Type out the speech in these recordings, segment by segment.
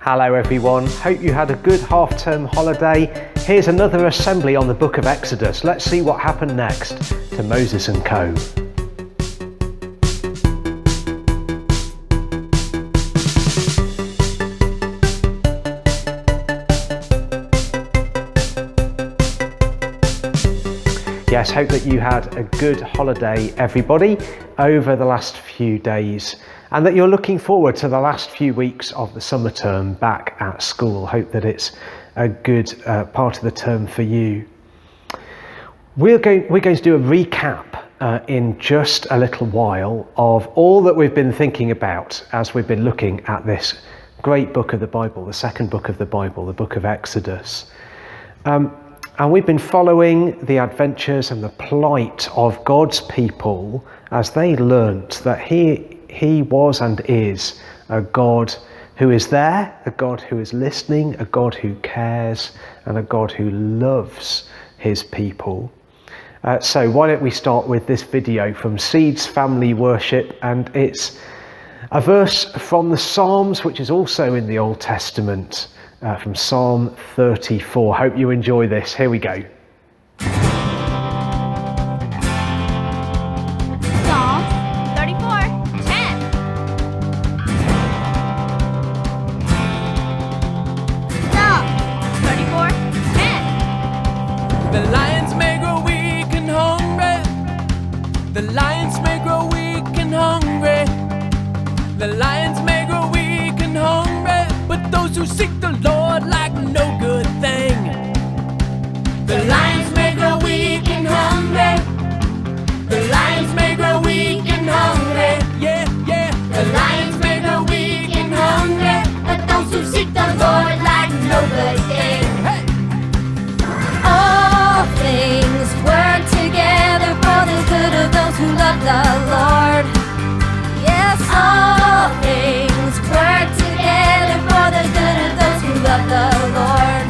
Hello everyone, hope you had a good half-term holiday. Here's another assembly on the book of Exodus. Let's see what happened next to Moses and co. Yes, hope that you had a good holiday everybody over the last few days and that you're looking forward to the last few weeks of the summer term back at school. Hope that it's a good part of the term for you. We're going to do a recap in just a little while of all that we've been thinking about as we've been looking at this great book of the Bible, the second book of the Bible, the book of Exodus. And we've been following the adventures and the plight of God's people as they learnt that He was and is a God who is there, a God who is listening, a God who cares, and a God who loves His people. So why don't we start with this video from Seeds Family Worship, and it's a verse from the Psalms, which is also in the Old Testament. From Psalm 34. Hope you enjoy this. Here we go. Psalm 34:10. Psalm 34:10. The lions may grow weak and hungry. The lions may grow weak and hungry. The lions may grow weak and hungry, but those who seek the Lord lack no good thing. The lions may grow weak and hungry. The lions may grow weak and hungry. Yeah, yeah. The lions may grow weak and hungry, but those who seek the Lord lack no good thing. Hey. All things work together for the good of those who love the Lord. Yes, all things work together for the good of those who love the Lord.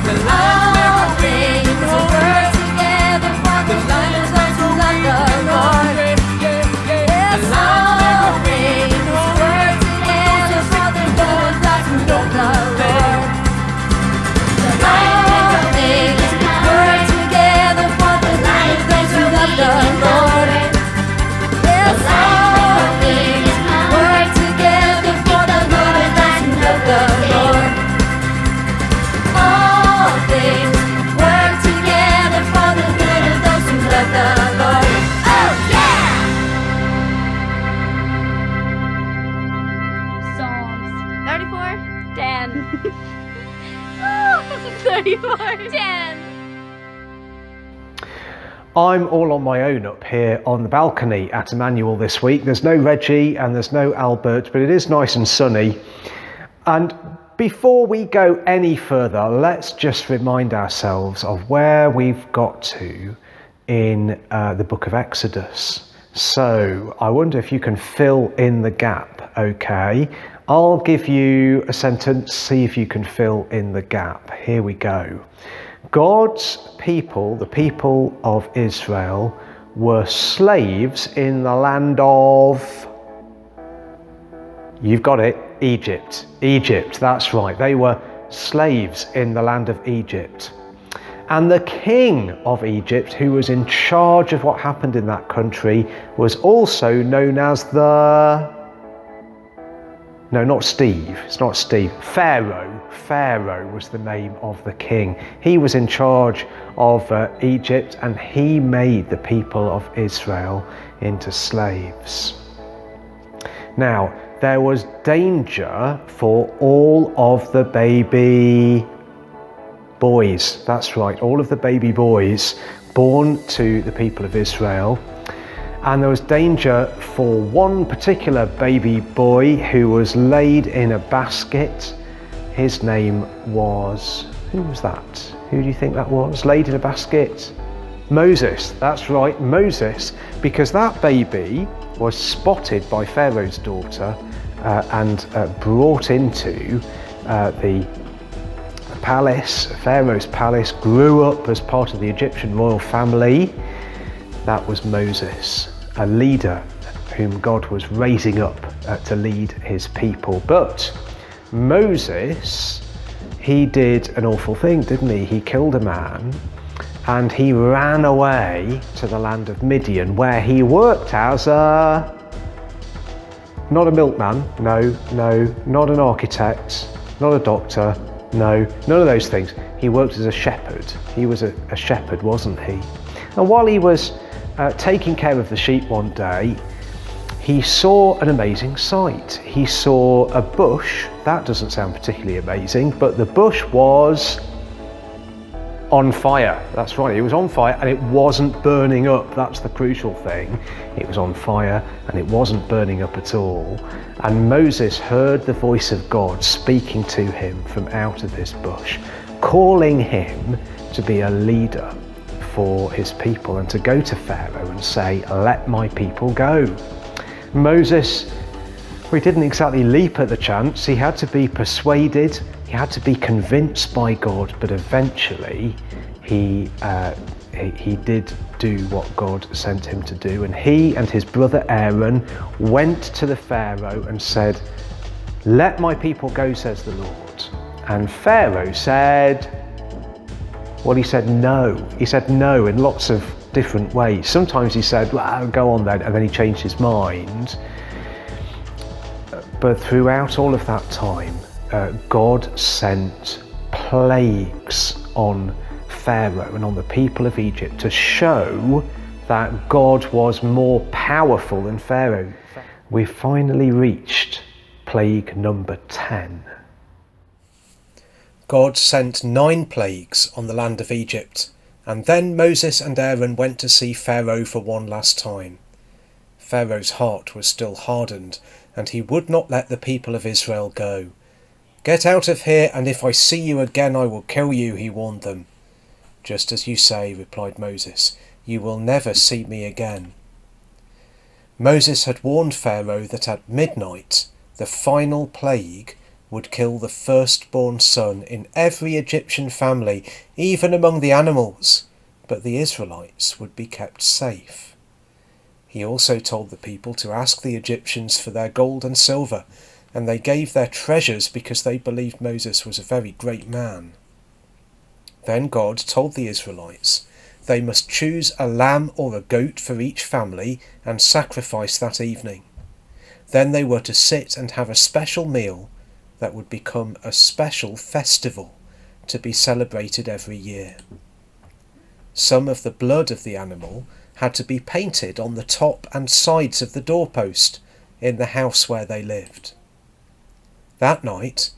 The lions may All grow weak things and work hungry. together for the The good of lions may those who grow love weak the and Lord. hungry. Yeah, yeah. Yes, The lions may all grow weak things and work hungry. together for the good of those who love the Lord. Lions All things work together for the good of those who love the Lord. Yes, all things work together for the good of those who love the Lord. All things work together for the good of those who love the Lord. Oh yeah! Psalms 34:10. 34:10. I'm all on my own up here on the balcony at Emmanuel this week. There's no Reggie and there's no Albert, but it is nice and sunny. And before we go any further, let's just remind ourselves of where we've got to in the book of Exodus. So I wonder if you can fill in the gap, okay? I'll give you a sentence, see if you can fill in the gap. Here we go. God's people, the people of Israel, were slaves in the land of, you've got it, Egypt. Egypt, that's right. They were slaves in the land of Egypt. And the king of Egypt, who was in charge of what happened in that country, was also known as no, not Steve. It's not Steve. Pharaoh. Pharaoh was the name of the king. He was in charge of Egypt, and he made the people of Israel into slaves. Now, there was danger for all of the baby boys. That's right, all of the baby boys born to the people of Israel. And there was danger for one particular baby boy who was laid in a basket. His name was, who was that? Who do you think that was? Laid in a basket? Moses, that's right, Moses, because that baby was spotted by Pharaoh's daughter and brought into the palace, Pharaoh's palace, grew up as part of the Egyptian royal family. That was Moses, a leader whom God was raising up to lead his people. But Moses, he did an awful thing, didn't he? He killed a man and he ran away to the land of Midian, where he worked as not a milkman, no, not an architect, not a doctor, no, none of those things. He worked as a shepherd. He was a shepherd, wasn't he? And while he was taking care of the sheep one day, he saw an amazing sight. He saw a bush. That doesn't sound particularly amazing, but the bush was on fire. That's right, it was on fire and it wasn't burning up. That's the crucial thing. It was on fire and it wasn't burning up at all. And Moses heard the voice of God speaking to him from out of this bush, calling him to be a leader for his people and to go to Pharaoh and say, "Let my people go." Moses, he didn't exactly leap at the chance. He had to be persuaded, he had to be convinced by God, but eventually he did do what God sent him to do. And he and his brother Aaron went to the Pharaoh and said, "Let my people go, says the Lord." And Pharaoh said, well, he said no. He said no in lots of different ways. Sometimes he said, "Well, go on then," and then he changed his mind. But throughout all of that time, God sent plagues on Pharaoh and on the people of Egypt to show that God was more powerful than Pharaoh. We finally reached plague number 10. God sent 9 plagues on the land of Egypt, and then Moses and Aaron went to see Pharaoh for one last time. Pharaoh's heart was still hardened, and he would not let the people of Israel go. "Get out of here, and if I see you again I will kill you," he warned them. "Just as you say," replied Moses, "you will never see me again." Moses had warned Pharaoh that at midnight the final plague would kill the firstborn son in every Egyptian family, even among the animals, but the Israelites would be kept safe. He also told the people to ask the Egyptians for their gold and silver, and they gave their treasures because they believed Moses was a very great man. Then God told the Israelites they must choose a lamb or a goat for each family and sacrifice that evening. Then they were to sit and have a special meal that would become a special festival to be celebrated every year. Some of the blood of the animal had to be painted on the top and sides of the doorpost in the house where they lived. That night,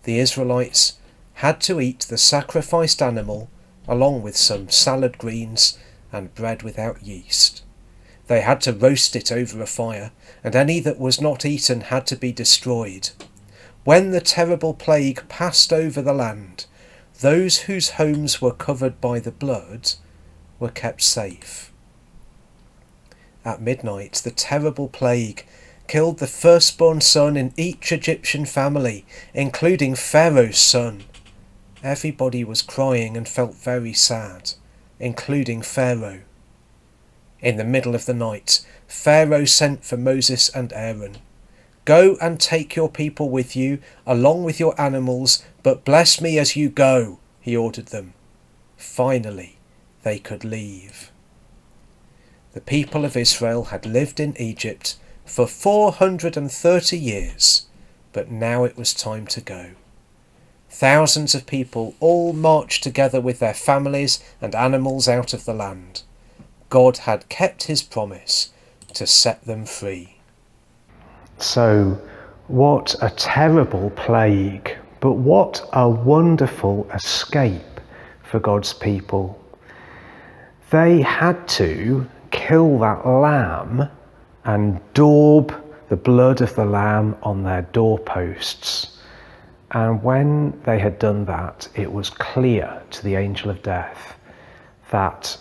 the Israelites had to eat the sacrificed animal along with some salad greens and bread without yeast. They had to roast it over a fire, and any that was not eaten had to be destroyed. When the terrible plague passed over the land, those whose homes were covered by the blood were kept safe. At midnight, the terrible plague killed the firstborn son in each Egyptian family, including Pharaoh's son. Everybody was crying and felt very sad, including Pharaoh. In the middle of the night, Pharaoh sent for Moses and Aaron. "Go and take your people with you, along with your animals, but bless me as you go," he ordered them. Finally, they could leave. The people of Israel had lived in Egypt for 430 years, but now it was time to go. Thousands of people all marched together with their families and animals out of the land. God had kept his promise to set them free. So, what a terrible plague, but what a wonderful escape for God's people. They had to kill that lamb and daub the blood of the lamb on their doorposts. And when they had done that, it was clear to the angel of death that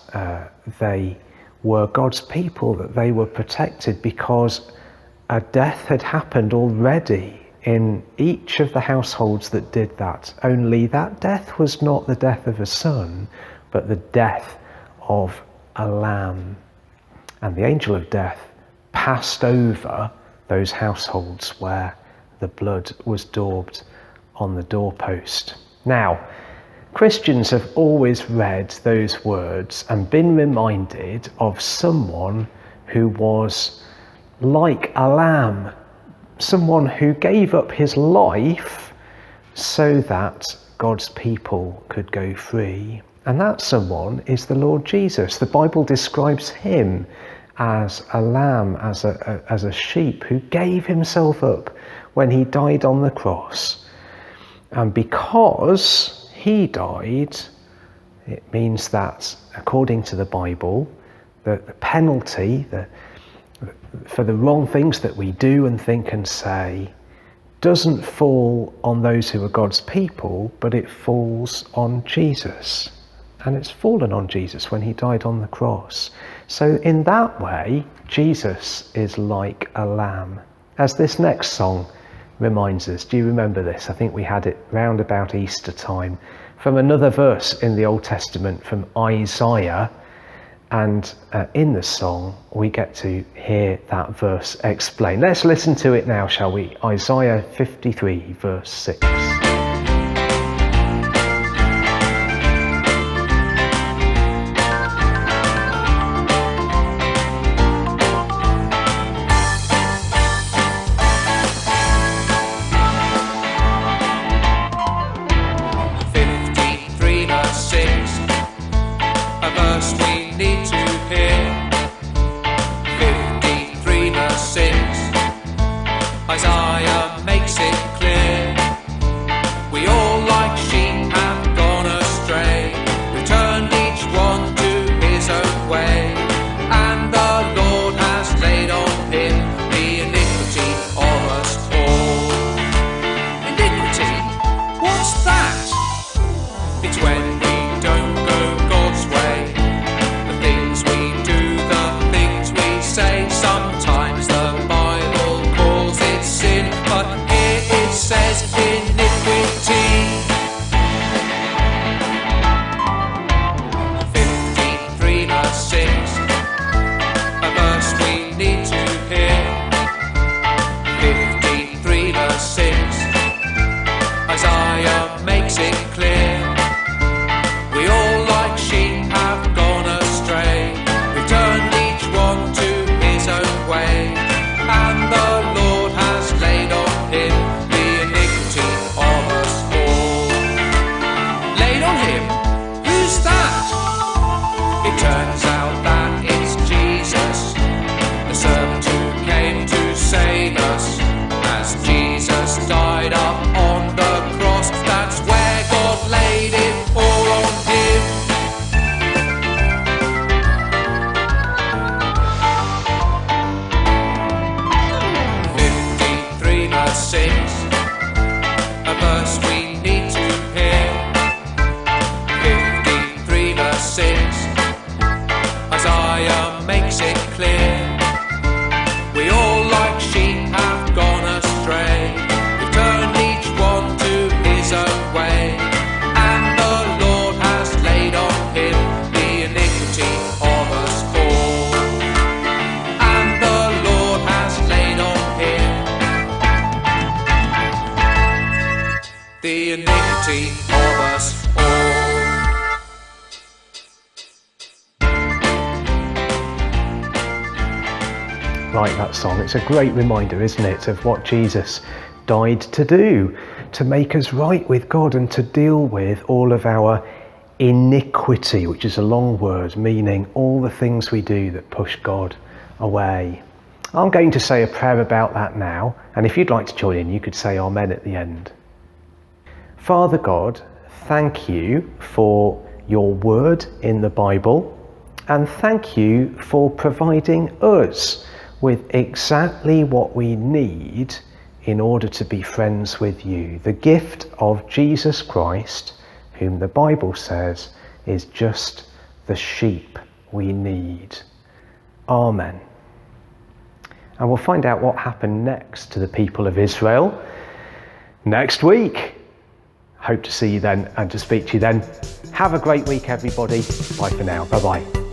they were God's people, that they were protected, because a death had happened already in each of the households that did that. Only that death was not the death of a son, but the death of a lamb. And the angel of death passed over those households where the blood was daubed on the doorpost. Now, Christians have always read those words and been reminded of someone who was like a lamb, someone who gave up his life so that God's people could go free. And that someone is the Lord Jesus. The Bible describes him as a lamb, as a sheep who gave himself up when he died on the cross. And because he died, it means that, according to the Bible, the penalty for the wrong things that we do and think and say doesn't fall on those who are God's people, but it falls on Jesus. And it's fallen on Jesus when he died on the cross. So in that way, Jesus is like a lamb. As this next song reminds us, do you remember this? I think we had it round about Easter time, from another verse in the Old Testament, from Isaiah. And in the song, we get to hear that verse explained. Let's listen to it now, shall we? Isaiah 53, verse 6. Isaiah makes it clear, we all like sheep have gone astray, returned each one to his own way, and the Lord has laid on him the iniquity of us all. Iniquity? What's that? It's when we don't go God's way, the things we do, the things we say. Sometimes the Bible calls it sin, but here it says iniquity. 53 verse 6, a verse we need to hear. 53 verse 6, Isaiah makes it clear, we all like sheep have gone astray, returned each one to his own way, and the Lord has laid on him the iniquity of us all. Laid on him? Who's that? It turns out that it's Jesus, the servant who came to save us. As Jesus died up on the cross, that's where God laid it all on him. 53 verse 6, a verse we need to hear. 53 verse 6, Isaiah makes it clear, we all like sheep have gone astray, returned each one to his own way, and the Lord has laid on him the iniquity of us all. And the Lord has laid on him the iniquity of us all. Like that song, it's a great reminder, isn't it, of what Jesus died to do, to make us right with God and to deal with all of our iniquity, which is a long word meaning all the things we do that push God away. I'm going to say a prayer about that now, and if you'd like to join in, you could say amen at the end. Father God, thank you for your word in the Bible, and thank you for providing us with exactly what we need in order to be friends with you. The gift of Jesus Christ, whom the Bible says is just the sheep we need. Amen. And we'll find out what happened next to the people of Israel next week. Hope to see you then and to speak to you then. Have a great week, everybody. Bye for now. Bye-bye.